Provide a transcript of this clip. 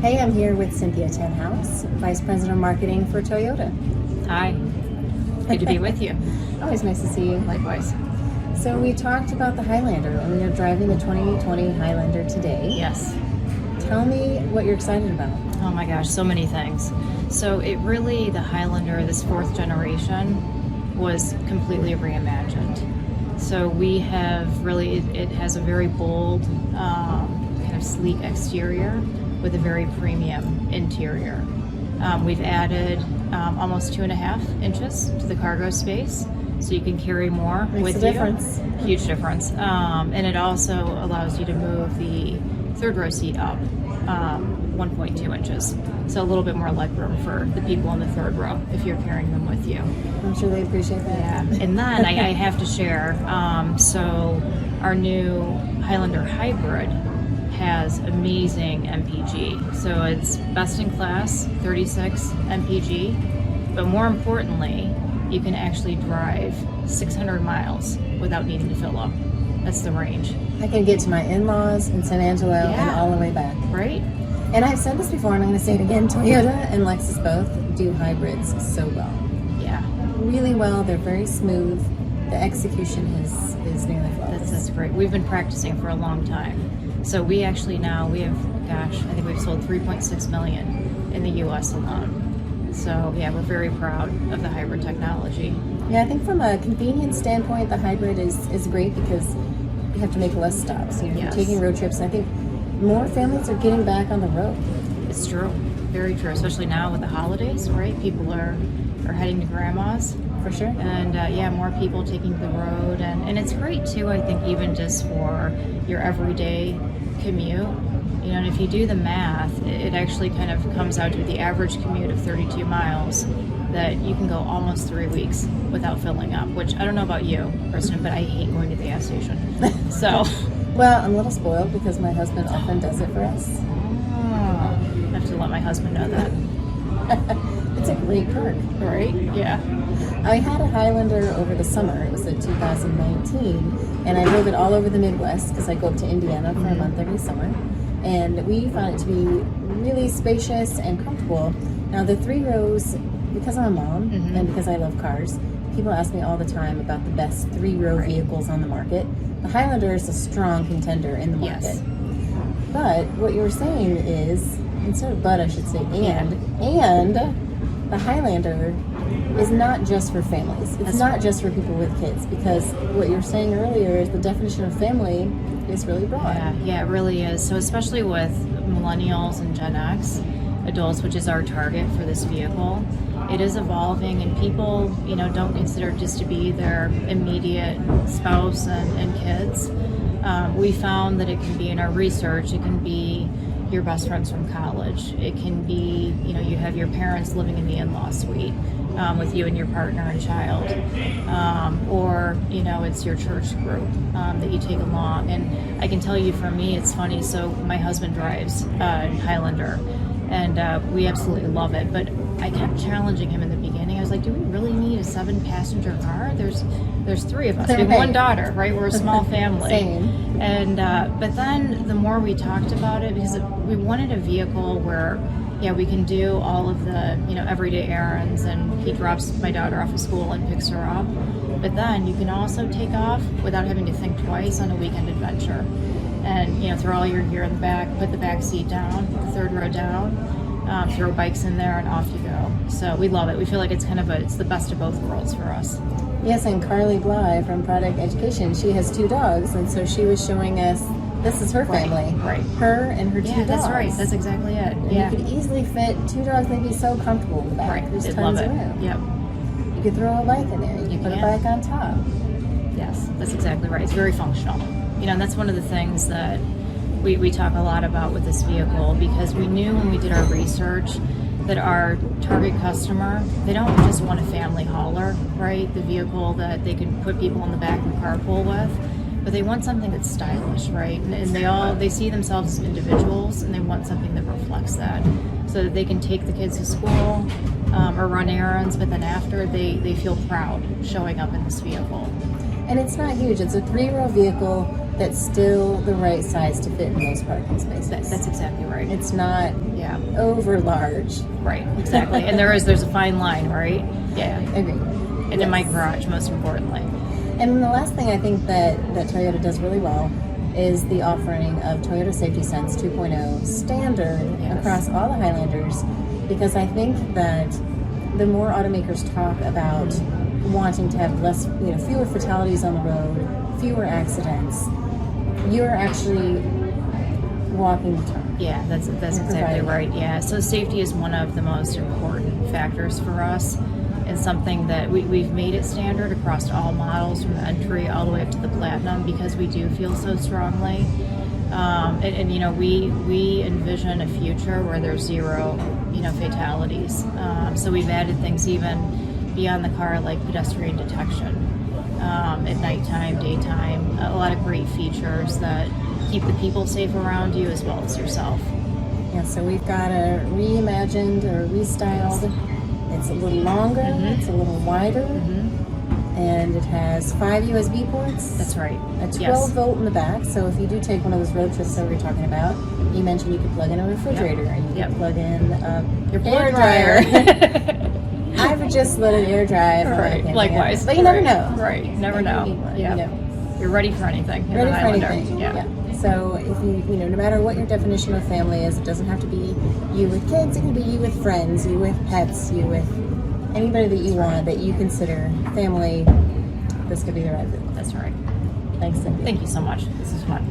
Hey, I'm here with Cynthia Tenhouse, Vice President of Marketing for Toyota. Hi. Good to be with you. Always nice to see you. Likewise. So we talked about the Highlander, and we are driving the 2020 Highlander today. Yes. Tell me what you're excited about. Oh my gosh, so many things. So the Highlander, this fourth generation, was completely reimagined. So we have really, it has a very bold, kind of sleek exterior with a very premium interior. We've added almost 2.5 inches to the cargo space, so you can carry more Makes with a you. difference. Huge difference. And it also allows you to move the third row seat up 1.2 inches. So a little bit more legroom for the people in the third row if you're carrying them with you. I'm sure they appreciate that. Yeah. And then I have to share, so our new Highlander Hybrid has amazing MPG. So it's best in class, 36 MPG, but more importantly, you can actually drive 600 miles without needing to fill up. That's the range. I can get to my in-laws in San Angelo and all the way back. Right? And I've said this before, and I'm going to say it again, Toyota and Lexus both do hybrids so well. Yeah. Really well. They're very smooth. The execution is nearly flawless. That's great. We've been practicing for a long time. So we actually now, I think we've sold 3.6 million in the US alone. So yeah, we're very proud of the hybrid technology. Yeah, I think from a convenience standpoint, the hybrid is great because you have to make less stops. You're Yes. taking road trips, and I think more families are getting back on the road. It's true. Very true, especially now with the holidays, right? People are heading to grandma's. For sure. And more people taking the road. And it's great too, I think, even just for your everyday commute. You know, and if you do the math, it actually kind of comes out to the average commute of 32 miles that you can go almost 3 weeks without filling up, which I don't know about you, Kristin, but I hate going to the gas station. So. Well, I'm a little spoiled because my husband often does it for us. I have to let my husband know that. It's a great perk. Right? Yeah. I had a Highlander over the summer. It was a 2019, and I drove it all over the Midwest because I go up to Indiana for a month every summer. And we found it to be really spacious and comfortable. Now, the 3 rows, because I'm a mom and because I love cars, people ask me all the time about the best 3-row vehicles on the market. The Highlander is a strong contender in the market. Yes. But what you were saying is, instead of but I should say and the Highlander is not just for families. It's not just for people with kids, because what you were saying earlier is the definition of family is really broad. Yeah, it really is. So especially with millennials and Gen X adults, which is our target for this vehicle, it is evolving, and people, don't consider it just to be their immediate spouse and kids. We found that it can be, in our research, it can be your best friends from college. It can be, you have your parents living in the in-law suite with you and your partner and child. Or, it's your church group that you take along. And I can tell you, for me, it's funny. So my husband drives Highlander, and we absolutely love it. But I kept challenging him in the beginning. I was like, do we really need a 7-passenger car? There's 3 of us. We have 1 daughter, right? We're a small family. Same. And but then the more we talked about it, because we wanted a vehicle where, we can do all of the, everyday errands, and he drops my daughter off of school and picks her up. But then you can also take off without having to think twice on a weekend adventure. And, throw all your gear in the back, put the back seat down, the third row down, throw bikes in there, and off you go. So we love it. We feel like it's it's the best of both worlds for us. Yes, and Carly Bly from Product Education, she has 2 dogs, and so she was showing us this is her family. Right. Her and her 2 dogs. Yeah, that's right. That's exactly it. And Yeah. you could easily fit 2 dogs. They'd be so comfortable in the back. Right. There's They'd tons love of it. room. Yep. You could throw a bike in there. You could put a can. bike on top. Yes, that's exactly right. It's very functional. And that's one of the things that we talk a lot about with this vehicle, because we knew when we did our research that our target customer, they don't just want a family hauler, right? The vehicle that they can put people in the back and carpool with, but they want something that's stylish, right? And they see themselves as individuals, and they want something that reflects that, so that they can take the kids to school or run errands, but then after they feel proud showing up in this vehicle. And it's not huge. It's a 3-row vehicle that's still the right size to fit in those parking spaces. That's exactly right. It's not Yeah. over large. Right, exactly. And there's a fine line, right? Yeah. Agreed. And in my garage, most importantly. And then the last thing I think that Toyota does really well is the offering of Toyota Safety Sense 2.0 standard across all the Highlanders, because I think that the more automakers talk about wanting to have less, fewer fatalities on the road, fewer accidents, you're actually walking the talk. Yeah, that's exactly right. Yeah, so safety is one of the most important factors for us, and something that we've made it standard across all models from the entry all the way up to the platinum, because we do feel so strongly. And we envision a future where there's zero, fatalities. So we've added things even beyond the car, like pedestrian detection at nighttime, daytime. A lot of great features that keep the people safe around you as well as yourself. Yeah, so we've got a reimagined or restyled. It's a little longer, it's a little wider, and it has 5 USB ports. That's right. A 12-volt in the back, so if you do take one of those road trips that we were talking about, you mentioned you could plug in a refrigerator, and you could plug in Your air blow dryer. I would just let it air dry. Right, likewise. But you never know. Right, you never know. Yeah. You're ready for anything. in Ready the for Highlander. anything. Yeah. So if no matter what your definition of family is, it doesn't have to be you with kids. It can be you with friends, you with pets, you with anybody that you want, that you consider family. This could be the right fit. That's right. Thanks, Cynthia. Thank you so much. This is fun.